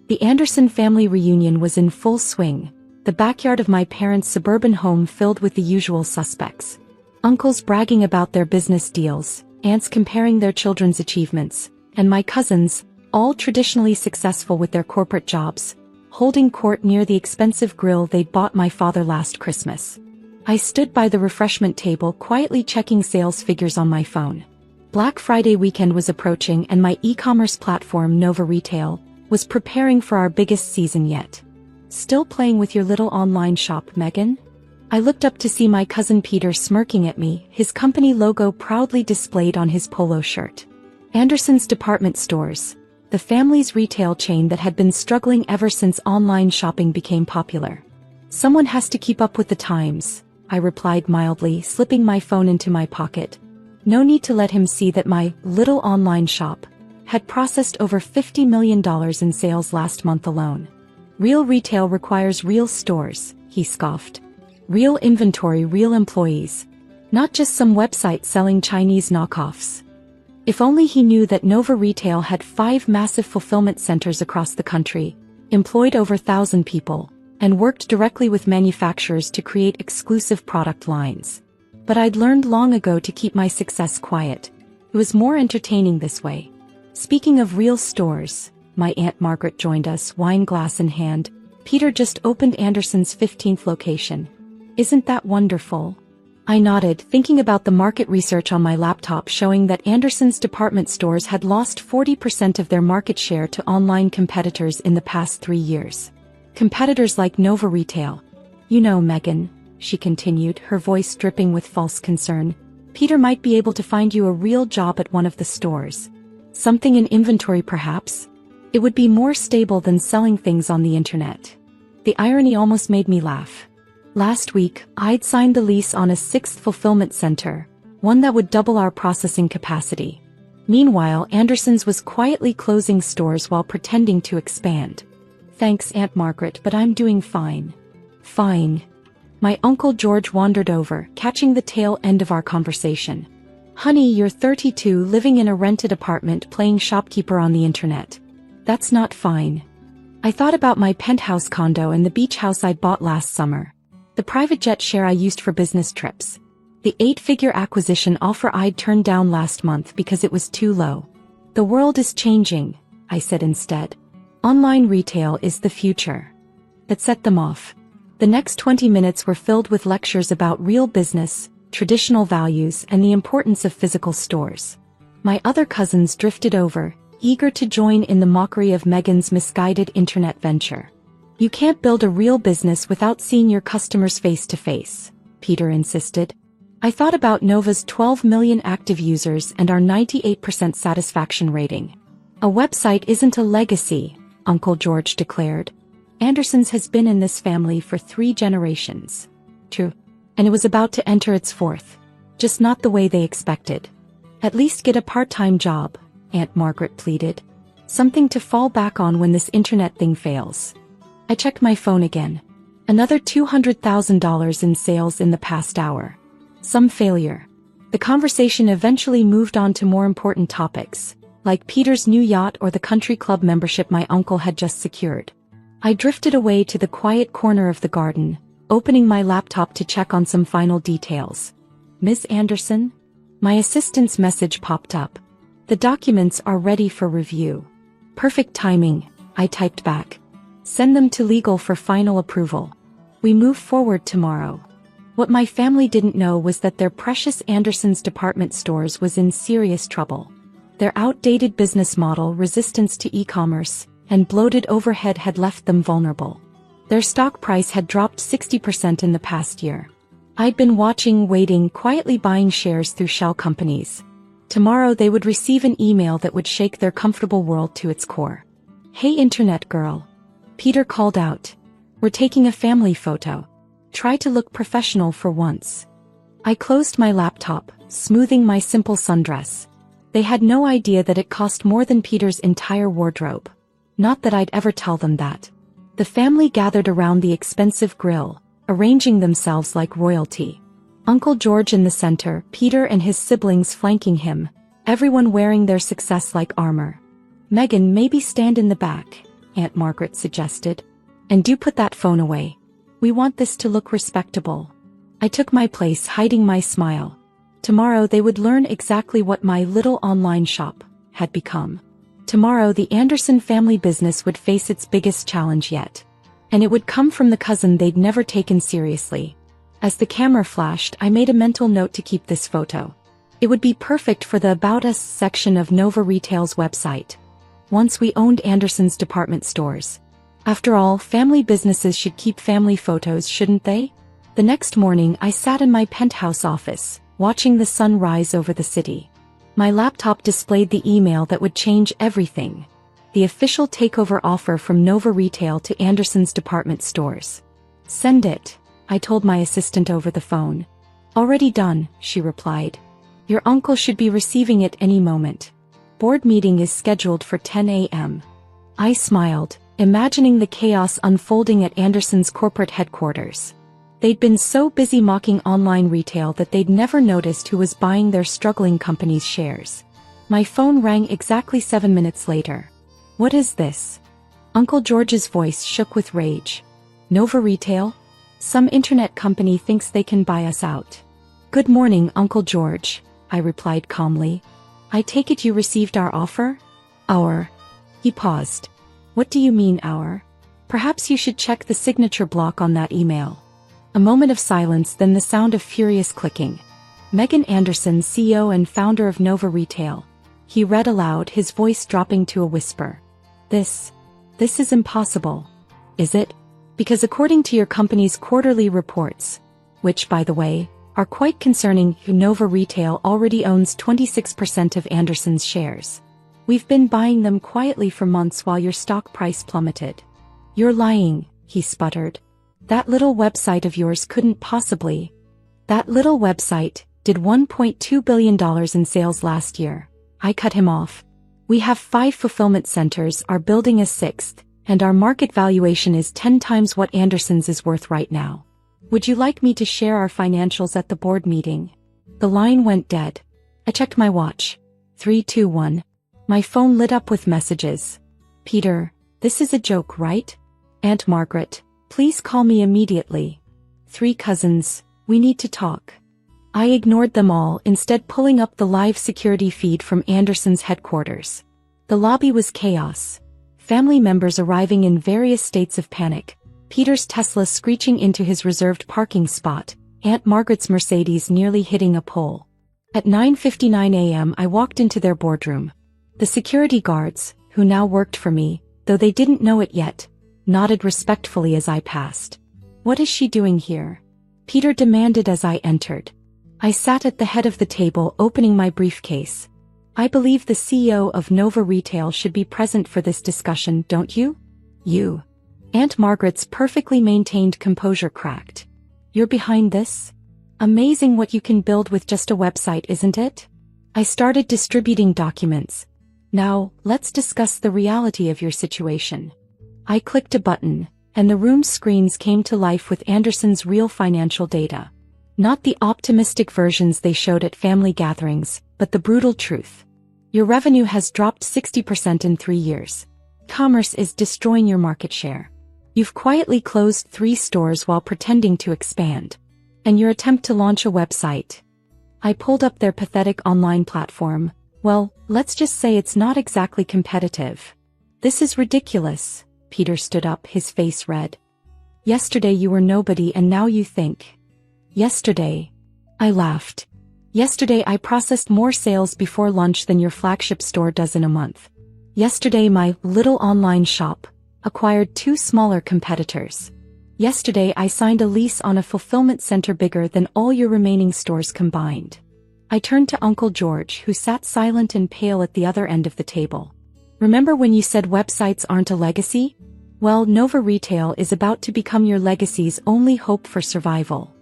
The Anderson family reunion was in full swing, the backyard of my parents' suburban home filled with the usual suspects. Uncles bragging about their business deals, aunts comparing their children's achievements, and my cousins, all traditionally successful with their corporate jobs, holding court near the expensive grill they'd bought my father last Christmas. I stood by the refreshment table quietly checking sales figures on my phone. Black Friday weekend was approaching and my e-commerce platform Nova Retail was preparing for our biggest season yet. Still playing with your little online shop, Megan? I looked up to see my cousin Peter smirking at me, his company logo proudly displayed on his polo shirt. Anderson's Department Stores, the family's retail chain that had been struggling ever since online shopping became popular. Someone has to keep up with the times, I replied mildly, slipping my phone into my pocket. No need to let him see that my little online shop had processed over $50 million in sales last month alone. Real retail requires real stores, he scoffed. Real inventory, real employees. Not just some website selling Chinese knockoffs. If only he knew that Nova Retail had 5 massive fulfillment centers across the country, employed over 1,000 people, and worked directly with manufacturers to create exclusive product lines. But I'd learned long ago to keep my success quiet. It was more entertaining this way. Speaking of real stores, my Aunt Margaret joined us, wine glass in hand. Peter just opened Anderson's 15th location. Isn't that wonderful? I nodded, thinking about the market research on my laptop showing that Anderson's department stores had lost 40% of their market share to online competitors in the past 3 years. Competitors like Nova Retail. You know, Megan, she continued, her voice dripping with false concern, Peter might be able to find you a real job at one of the stores. Something in inventory perhaps? It would be more stable than selling things on the internet. The irony almost made me laugh. Last week, I'd signed the lease on a 6th fulfillment center, one that would double our processing capacity. Meanwhile, Anderson's was quietly closing stores while pretending to expand. Thanks, Aunt Margaret, but I'm doing fine. Fine. My Uncle George wandered over, catching the tail end of our conversation. Honey, you're 32, living in a rented apartment playing shopkeeper on the internet. That's not fine. I thought about my penthouse condo and the beach house I'd bought last summer. The private jet share I used for business trips. The 8-figure acquisition offer I'd turned down last month because it was too low. The world is changing, I said instead. Online retail is the future. That set them off. The next 20 minutes were filled with lectures about real business, traditional values, and the importance of physical stores. My other cousins drifted over, eager to join in the mockery of Megan's misguided internet venture. You can't build a real business without seeing your customers face to face, Peter insisted. I thought about Nova's 12 million active users and our 98% satisfaction rating. A website isn't a legacy, Uncle George declared. Anderson's has been in this family for 3 generations. True. And it was about to enter its 4th. Just not the way they expected. At least get a part-time job, Aunt Margaret pleaded. Something to fall back on when this internet thing fails. I checked my phone again. Another $200,000 in sales in the past hour. Some failure. The conversation eventually moved on to more important topics, like Peter's new yacht or the country club membership my uncle had just secured. I drifted away to the quiet corner of the garden, opening my laptop to check on some final details. Ms. Anderson? My assistant's message popped up. The documents are ready for review. Perfect timing, I typed back. Send them to legal for final approval. We move forward tomorrow. What my family didn't know was that their precious Anderson's department stores was in serious trouble. Their outdated business model, resistance to e-commerce, and bloated overhead had left them vulnerable. Their stock price had dropped 60% in the past year. I'd been watching, waiting, quietly buying shares through shell companies. Tomorrow they would receive an email that would shake their comfortable world to its core. Hey internet girl. Peter called out. We're taking a family photo. Try to look professional for once. I closed my laptop, smoothing my simple sundress. They had no idea that it cost more than Peter's entire wardrobe. Not that I'd ever tell them that. The family gathered around the expensive grill, arranging themselves like royalty. Uncle George in the center, Peter and his siblings flanking him, everyone wearing their success like armor. Megan, maybe stand in the back, Aunt Margaret suggested. And do put that phone away. We want this to look respectable. I took my place, hiding my smile. Tomorrow they would learn exactly what my little online shop had become. Tomorrow the Anderson family business would face its biggest challenge yet. And it would come from the cousin they'd never taken seriously. As the camera flashed, I made a mental note to keep this photo. It would be perfect for the About Us section of Nova Retail's website. Once we owned Anderson's department stores. After all, family businesses should keep family photos, shouldn't they? The next morning I sat in my penthouse office, watching the sun rise over the city. My laptop displayed the email that would change everything. The official takeover offer from Nova Retail to Anderson's department stores. Send it, I told my assistant over the phone. Already done, she replied. Your uncle should be receiving it any moment. Board meeting is scheduled for 10 a.m. I smiled, imagining the chaos unfolding at Anderson's corporate headquarters. They'd been so busy mocking online retail that they'd never noticed who was buying their struggling company's shares. My phone rang exactly 7 minutes later. What is this? Uncle George's voice shook with rage. Nova Retail? Some internet company thinks they can buy us out. Good morning, Uncle George, I replied calmly. I take it you received our offer? Our? He paused. What do you mean our? Perhaps you should check the signature block on that email. A moment of silence, then the sound of furious clicking. Megan Anderson, CEO and founder of Nova Retail. He read aloud, his voice dropping to a whisper. This is impossible. Is it? Because according to your company's quarterly reports, which, by the way, are quite concerning, Nova Retail already owns 26% of Anderson's shares. We've been buying them quietly for months while your stock price plummeted. You're lying, he sputtered. That little website of yours couldn't possibly. That little website did $1.2 billion in sales last year. I cut him off. We have 5 fulfillment centers, are building a 6th, and our market valuation is 10 times what Anderson's is worth right now. Would you like me to share our financials at the board meeting? The line went dead. I checked my watch. 321. My phone lit up with messages. Peter, this is a joke, right? Aunt Margaret, please call me immediately. 3 cousins, we need to talk. I ignored them all, instead pulling up the live security feed from Anderson's headquarters. The lobby was chaos. Family members arriving in various states of panic. Peter's Tesla screeching into his reserved parking spot, Aunt Margaret's Mercedes nearly hitting a pole. At 9:59 a.m. I walked into their boardroom. The security guards, who now worked for me, though they didn't know it yet, nodded respectfully as I passed. What is she doing here? Peter demanded as I entered. I sat at the head of the table, opening my briefcase. I believe the CEO of Nova Retail should be present for this discussion, don't you? You. Aunt Margaret's perfectly maintained composure cracked. You're behind this? Amazing what you can build with just a website, isn't it? I started distributing documents. Now, let's discuss the reality of your situation. I clicked a button, and the room's screens came to life with Anderson's real financial data. Not the optimistic versions they showed at family gatherings, but the brutal truth. Your revenue has dropped 60% in 3 years. Commerce is destroying your market share. You've quietly closed 3 stores while pretending to expand. And your attempt to launch a website. I pulled up their pathetic online platform. Well, let's just say it's not exactly competitive. This is ridiculous. Peter stood up, his face red. Yesterday you were nobody and now you think. Yesterday. I laughed. Yesterday I processed more sales before lunch than your flagship store does in a month. Yesterday my little online shop acquired 2 smaller competitors. Yesterday I signed a lease on a fulfillment center bigger than all your remaining stores combined. I turned to Uncle George, who sat silent and pale at the other end of the table. Remember when you said websites aren't a legacy? Well, Nova Retail is about to become your legacy's only hope for survival.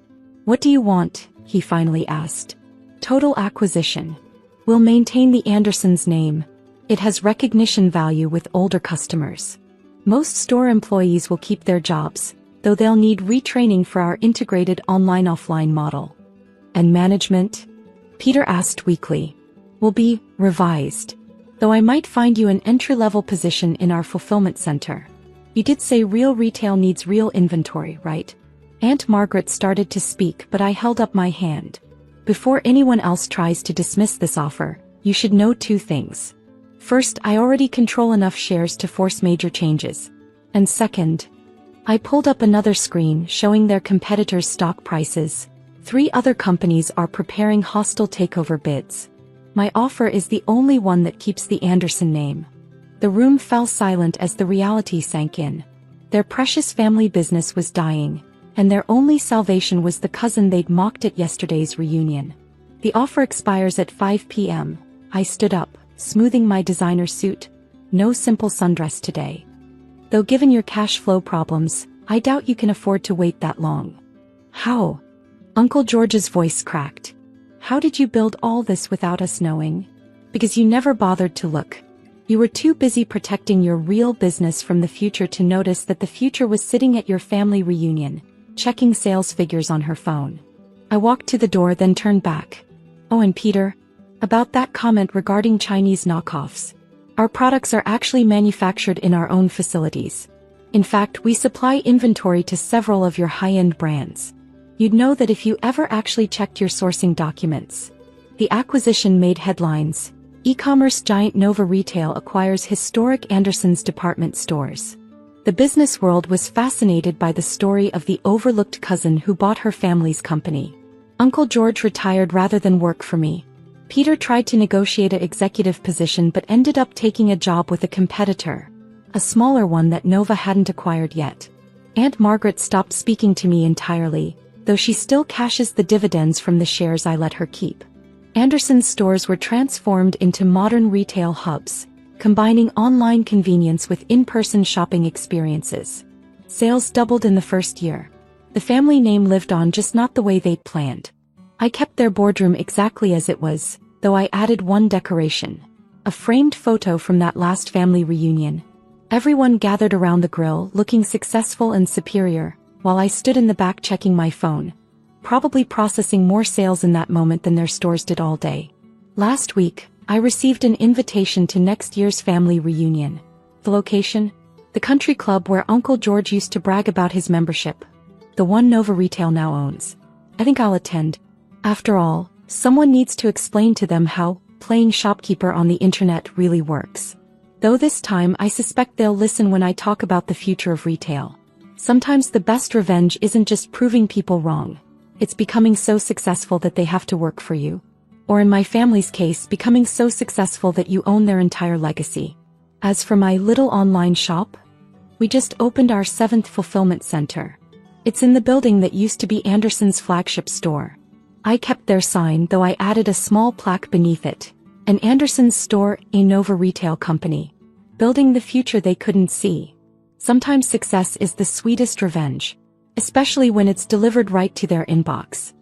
What do you want? He finally asked. Total acquisition. We'll maintain the Andersons name. It has recognition value with older customers. Most store employees will keep their jobs, though they'll need retraining for our integrated online-offline model. And management? Peter asked weakly. Will be revised. Though I might find you an entry-level position in our fulfillment center. You did say real retail needs real inventory, right? Aunt Margaret started to speak, but I held up my hand. Before anyone else tries to dismiss this offer, you should know two things. First, I already control enough shares to force major changes. And second, I pulled up another screen showing their competitors' stock prices. 3 other companies are preparing hostile takeover bids. My offer is the only one that keeps the Anderson name. The room fell silent as the reality sank in. Their precious family business was dying, and their only salvation was the cousin they'd mocked at yesterday's reunion. The offer expires at 5 p.m. I stood up, smoothing my designer suit. No simple sundress today. Though given your cash flow problems, I doubt you can afford to wait that long. How? Uncle George's voice cracked. How did you build all this without us knowing? Because you never bothered to look. You were too busy protecting your real business from the future to notice that the future was sitting at your family reunion, checking sales figures on her phone. I walked to the door, then turned back. Oh, and Peter, about that comment regarding Chinese knockoffs. Our products are actually manufactured in our own facilities. In fact, we supply inventory to several of your high-end brands. You'd know that if you ever actually checked your sourcing documents. The acquisition made headlines. E-commerce giant Nova Retail acquires historic Anderson's department stores. The business world was fascinated by the story of the overlooked cousin who bought her family's company. Uncle George retired rather than work for me. Peter tried to negotiate an executive position but ended up taking a job with a competitor, a smaller one that Nova hadn't acquired yet. Aunt Margaret stopped speaking to me entirely, though she still cashes the dividends from the shares I let her keep. Anderson's stores were transformed into modern retail hubs, combining online convenience with in-person shopping experiences. Sales doubled in the first year. The family name lived on, just not the way they'd planned. I kept their boardroom exactly as it was, though I added one decoration. A framed photo from that last family reunion. Everyone gathered around the grill looking successful and superior, while I stood in the back checking my phone, probably processing more sales in that moment than their stores did all day. Last week, I received an invitation to next year's family reunion. The location? The country club where Uncle George used to brag about his membership. The one Nova Retail now owns. I think I'll attend. After all, someone needs to explain to them how playing shopkeeper on the internet really works. Though this time I suspect they'll listen when I talk about the future of retail. Sometimes the best revenge isn't just proving people wrong. It's becoming so successful that they have to work for you. Or in my family's case, becoming so successful that you own their entire legacy. As for my little online shop, we just opened our 7th fulfillment center. It's in the building that used to be Anderson's flagship store. I kept their sign, though I added a small plaque beneath it. An Anderson's store, a Nova Retail company. Building the future they couldn't see. Sometimes success is the sweetest revenge, especially when it's delivered right to their inbox.